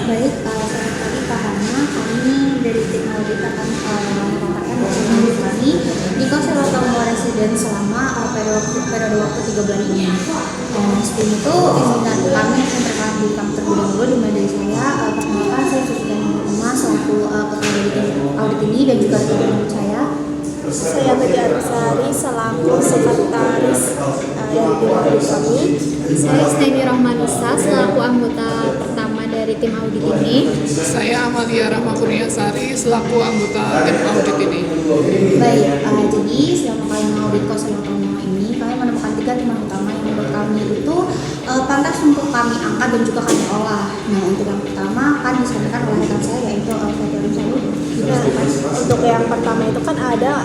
Baik, selamat pagi Pak Hana. Kami dari tim audit akan mengatakan bahwa kami di Konsel Tomo Residen selama periode waktu 3 bulan ini. Sebelum itu, izinkan kami yang memperkenalkan terlebih dahulu di dari saya. Perkenalkan, saya Sufian Rumah selaku ketua dari tim audit ini dan juga rekan saya. Saya Megi Arusari selaku sekretaris dari tim audit kami. Saya Steny Rohmanisa selaku anggota pertama dari tim audit ini. Saya Amalia Rahmakuryasari selaku anggota tim audit ini. Baik, jadi selama kami mengaudit Konsel Tomo ini, kami menemukan 3 tema utama yang menurut kami itu pantas untuk kami angkat dan juga kami olah. Nah, untuk yang pertama akan disampaikan oleh rekan saya yaitu Fathia Salut. Untuk yang pertama itu kan ada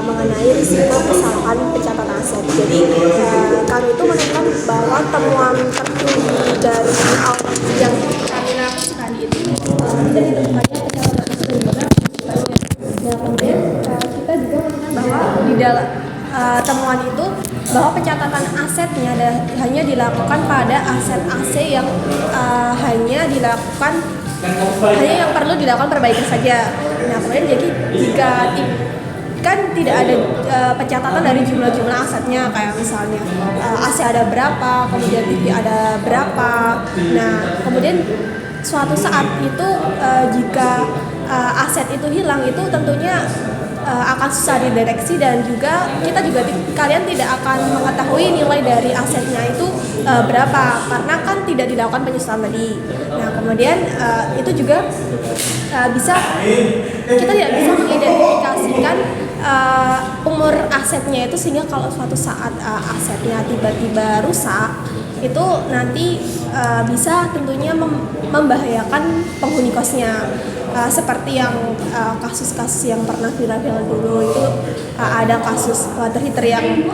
mengenai risiko kesalahan pencatatan aset. Jadi kami itu menemukan bahwa temuan tertinggi dari audit yang kami lakukan itu tidak ditemukannya pencatatan aset. Nah, kemudian kita juga menemukan bahwa di dalam temuan itu bahwa pencatatan asetnya hanya dilakukan pada aset-aset yang hanya yang perlu dilakukan perbaikan saja. Nah, kemudian jadi jika kan tidak ada pencatatan dari jumlah-jumlah asetnya, kayak misalnya aset ada berapa, kemudian TV ada berapa. Nah, kemudian suatu saat itu jika aset itu hilang, itu tentunya akan susah dideteksi dan juga kalian tidak akan mengetahui nilai dari asetnya itu berapa karena kan tidak dilakukan penyesuaian tadi. Nah, kemudian itu juga kita tidak bisa mengidentifikasikan umur asetnya itu, sehingga kalau suatu saat asetnya tiba-tiba rusak itu nanti bisa tentunya membahayakan penghuni kosnya. Seperti yang kasus-kasus yang pernah viral dulu itu ada kasus water heater yang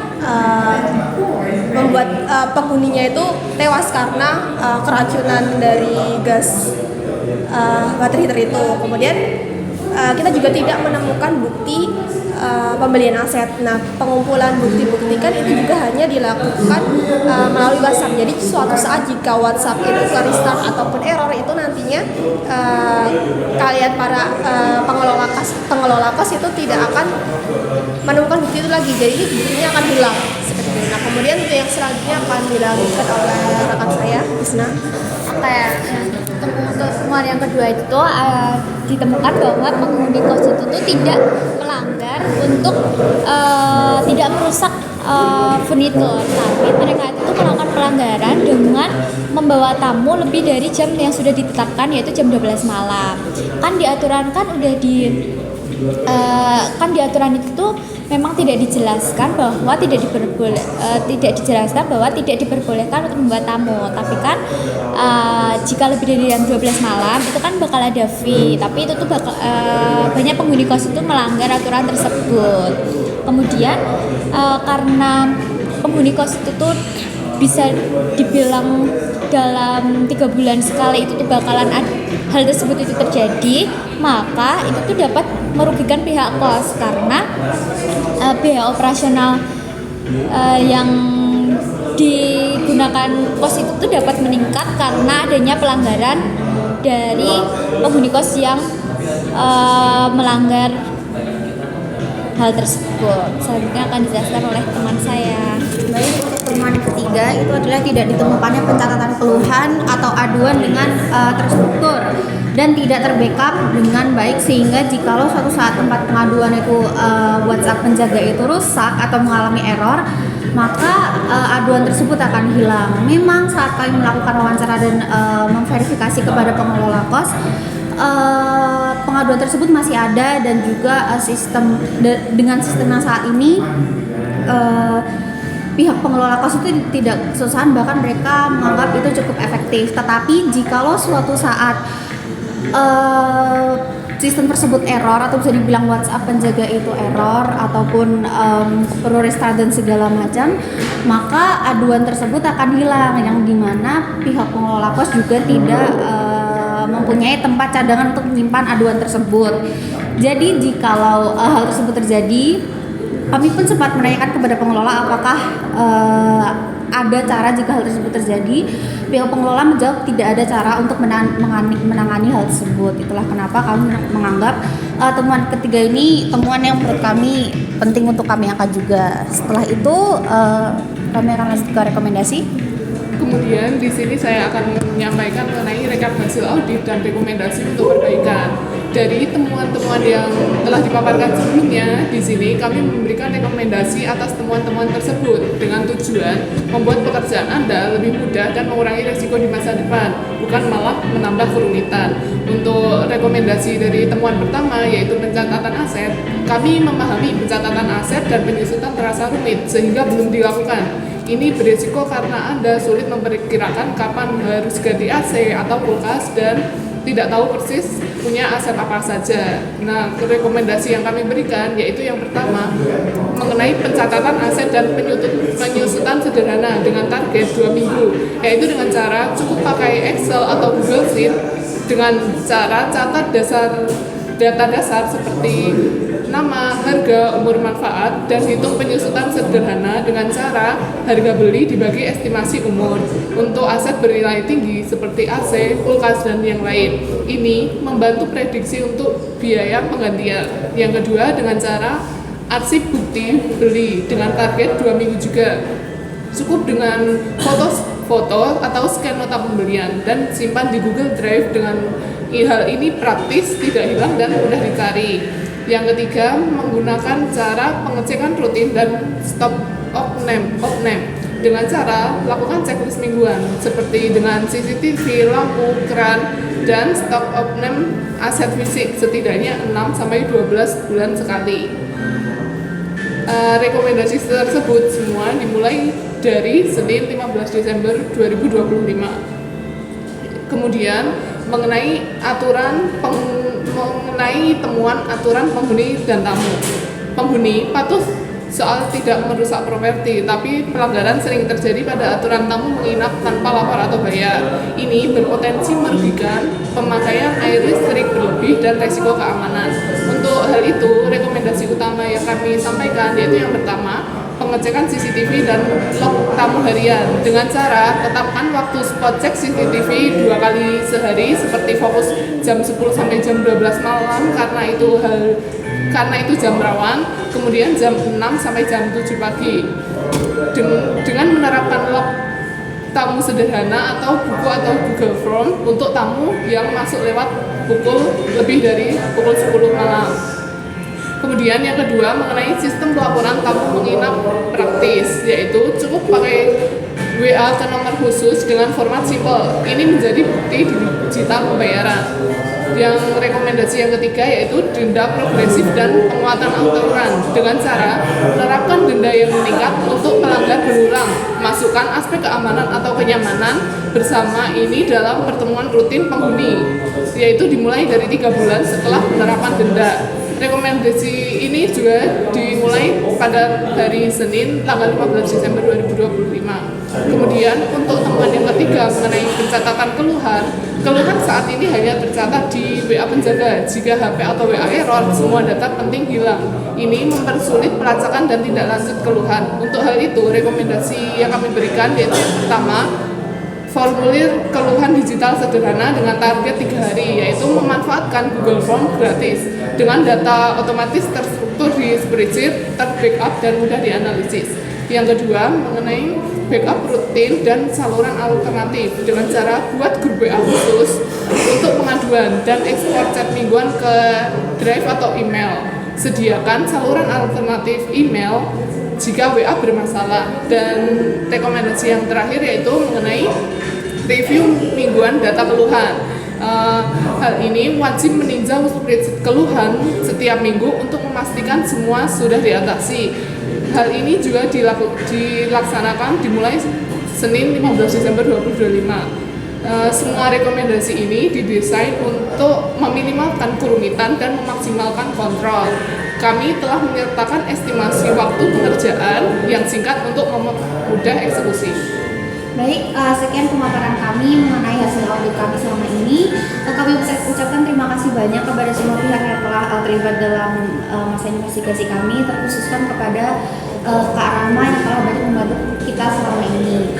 membuat penghuninya itu tewas karena keracunan dari gas water heater itu. Kemudian kita juga tidak menemukan bukti pembelian aset. Nah, pengumpulan bukti-bukti kan itu juga hanya dilakukan melalui WhatsApp. Jadi suatu saat jika WhatsApp itu restart ataupun error, itu nantinya kalian para pengelola kos itu tidak akan menemukan bukti itu lagi. Jadi buktinya akan hilang seperti itu. Nah, kemudian untuk yang selanjutnya akan dilakukan oleh rekan saya, Isna. Temuan yang kedua itu ditemukan bahwa penghuni kos itu tuh tidak melanggar untuk tidak merusak furnitur, tapi mereka itu melakukan pelanggaran dengan membawa tamu lebih dari jam yang sudah ditetapkan, yaitu jam 12 malam. Kan di aturan aturan itu memang tidak dijelaskan bahwa tidak diperbolehkan untuk membawa tamu. Tapi kan jika lebih dari jam 12 malam itu kan bakal ada fee. Tapi itu tuh banyak penghuni kos itu melanggar aturan tersebut. Kemudian karena penghuni kos itu tuh bisa dibilang dalam 3 bulan sekali itu tuh bakalan hal tersebut itu terjadi, maka itu tuh dapat merugikan pihak kos karena biaya operasional yang digunakan kos itu tuh dapat meningkat karena adanya pelanggaran dari penghuni kos yang melanggar hal tersebut. Selanjutnya akan dijelaskan oleh teman saya. Baik, untuk temuan ketiga itu adalah tidak ditemukannya pencatatan keluhan atau aduan dengan terstruktur dan tidak terbackup dengan baik, sehingga jikalau suatu saat tempat pengaduan itu WhatsApp penjaga itu rusak atau mengalami error, maka aduan tersebut akan hilang. Memang saat kami melakukan wawancara dan memverifikasi kepada pengelola kos, pengaduan tersebut masih ada dan juga dengan sistem yang saat ini pihak pengelola kos itu tidak kesusahan, bahkan mereka menganggap itu cukup efektif. Tetapi jikalau suatu saat sistem tersebut error atau bisa dibilang WhatsApp penjaga itu error ataupun perlu restart dan segala macam, maka aduan tersebut akan hilang, yang dimana pihak pengelola kos juga tidak mempunyai tempat cadangan untuk menyimpan aduan tersebut. Jadi jikalau hal tersebut terjadi, kami pun sempat menanyakan kepada pengelola apakah ada cara jika hal tersebut terjadi. Pihak pengelola menjawab tidak ada cara untuk menangani hal tersebut. Itulah kenapa kami menganggap temuan ketiga ini temuan yang menurut kami penting untuk kami angkat juga. Setelah itu kami akan lanjut ke rekomendasi. Kemudian di sini saya akan menyampaikan mengenai rekap hasil audit dan rekomendasi untuk perbaikan. Dari temuan-temuan yang telah dipaparkan sebelumnya, di sini kami memberikan rekomendasi atas temuan-temuan tersebut dengan tujuan membuat pekerjaan Anda lebih mudah dan mengurangi risiko di masa depan, bukan malah menambah kerumitan. Untuk rekomendasi dari temuan pertama, yaitu pencatatan aset, kami memahami pencatatan aset dan penyusutan terasa rumit sehingga belum dilakukan. Ini berisiko karena Anda sulit memperkirakan kapan harus ganti AC atau kulkas dan tidak tahu persis punya aset apa saja. Nah, rekomendasi yang kami berikan yaitu yang pertama mengenai pencatatan aset dan penyusutan sederhana dengan target 2 minggu, yaitu dengan cara cukup pakai Excel atau Google Sheet dengan cara catat data dasar seperti nama, harga, umur manfaat, dan hitung penyusutan sederhana dengan cara harga beli dibagi estimasi umur untuk aset bernilai tinggi seperti AC, kulkas, dan yang lain. Ini membantu prediksi untuk biaya penggantian. Yang kedua, dengan cara arsip bukti beli dengan target 2 minggu juga. Cukup dengan foto atau scan nota pembelian dan simpan di Google Drive. Dengan hal ini praktis, tidak hilang, dan mudah dicari. Yang ketiga, menggunakan cara pengecekan rutin dan stop off-name dengan cara lakukan checklist mingguan seperti dengan CCTV, lampu, keran, dan stop off-name aset fisik setidaknya 6-12 bulan sekali. Rekomendasi tersebut semua dimulai dari Senin 15 Desember 2025. Kemudian mengenai temuan aturan penghuni dan tamu. Penghuni patuh soal tidak merusak properti, tapi pelanggaran sering terjadi pada aturan tamu menginap tanpa lapor atau bayar. Ini berpotensi merugikan pemakaian air listrik berlebih dan resiko keamanan. Untuk hal itu, rekomendasi utama yang kami sampaikan yaitu yang pertama, pengecekan CCTV dan log tamu harian dengan cara tetapkan waktu spot check CCTV 2 kali sehari seperti fokus jam 10 sampai jam 12 malam karena itu jam rawan, kemudian jam 6 sampai jam 7 pagi. Dengan menerapkan log tamu sederhana atau buku atau Google Form untuk tamu yang masuk lewat lebih dari pukul 10 malam. Kemudian yang kedua mengenai sistem pelaporan tamu menginap praktis, yaitu cukup pakai WA ke nomor khusus dengan format simple. Ini menjadi bukti digital pembayaran. Yang rekomendasi yang ketiga yaitu denda progresif dan penguatan aturan dengan cara menerapkan denda yang meningkat untuk pelanggar berulang. Masukkan aspek keamanan atau kenyamanan bersama ini dalam pertemuan rutin penghuni, yaitu dimulai dari 3 bulan setelah penerapan denda. Rekomendasi ini juga dimulai pada hari Senin tanggal 15 Desember 2025. Kemudian untuk temuan yang ketiga mengenai pencatatan keluhan saat ini hanya tercatat di WA penjaga. Jika HP atau WA error, semua data penting hilang. Ini mempersulit pelacakan dan tindak lanjut keluhan. Untuk hal itu, rekomendasi yang kami berikan yaitu yang pertama, formulir keluhan digital sederhana dengan target 3 hari, yaitu memanfaatkan Google Form gratis dengan data otomatis terstruktur di spreadsheet, terbackup dan mudah dianalisis. Yang kedua, mengenai backup rutin dan saluran alternatif dengan cara buat grup WA khusus untuk pengaduan dan ekspor chat mingguan ke Drive atau email. Sediakan saluran alternatif email jika WA bermasalah. Dan rekomendasi yang terakhir yaitu mengenai review mingguan data keluhan. Hal ini wajib meninjau spreadsheet keluhan setiap minggu untuk memastikan semua sudah diatasi. Hal ini juga dilaksanakan dimulai Senin 15 Desember 2025. Semua rekomendasi ini didesain untuk meminimalkan kerumitan dan memaksimalkan kontrol. Kami telah menyertakan estimasi waktu pengerjaan yang singkat untuk mempermudah eksekusi. Baik, sekian pemaparan kami mengenai hasil audit kami selama ini. Kami ucapkan terima kasih banyak kepada semua pihak yang telah terlibat dalam masa investigasi kami, terkhususkan kepada Kak Rama yang telah banyak membantu kita selama ini.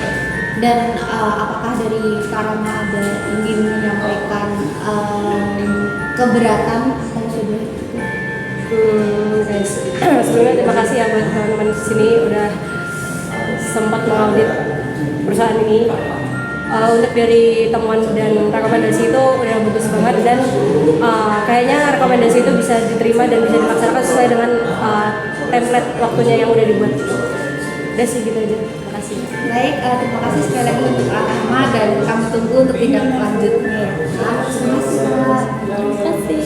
Dan apakah dari Kak Rama ada ingin menyampaikan keberatan atau sudah? Guys, sebelumnya terima kasih ya buat teman-teman di sini udah sempat mengaudit perusahaan ini. Untuk dari temuan dan rekomendasi itu udah bagus banget dan kayaknya rekomendasi itu bisa diterima dan bisa dilaksanakan sesuai dengan template waktunya yang udah dibuat. Udah sih gitu aja. Terima kasih. Baik, terima kasih sekali lagi untuk Kak Rama dan kami tunggu untuk tindak lanjutnya ya. Terima kasih. Terima kasih.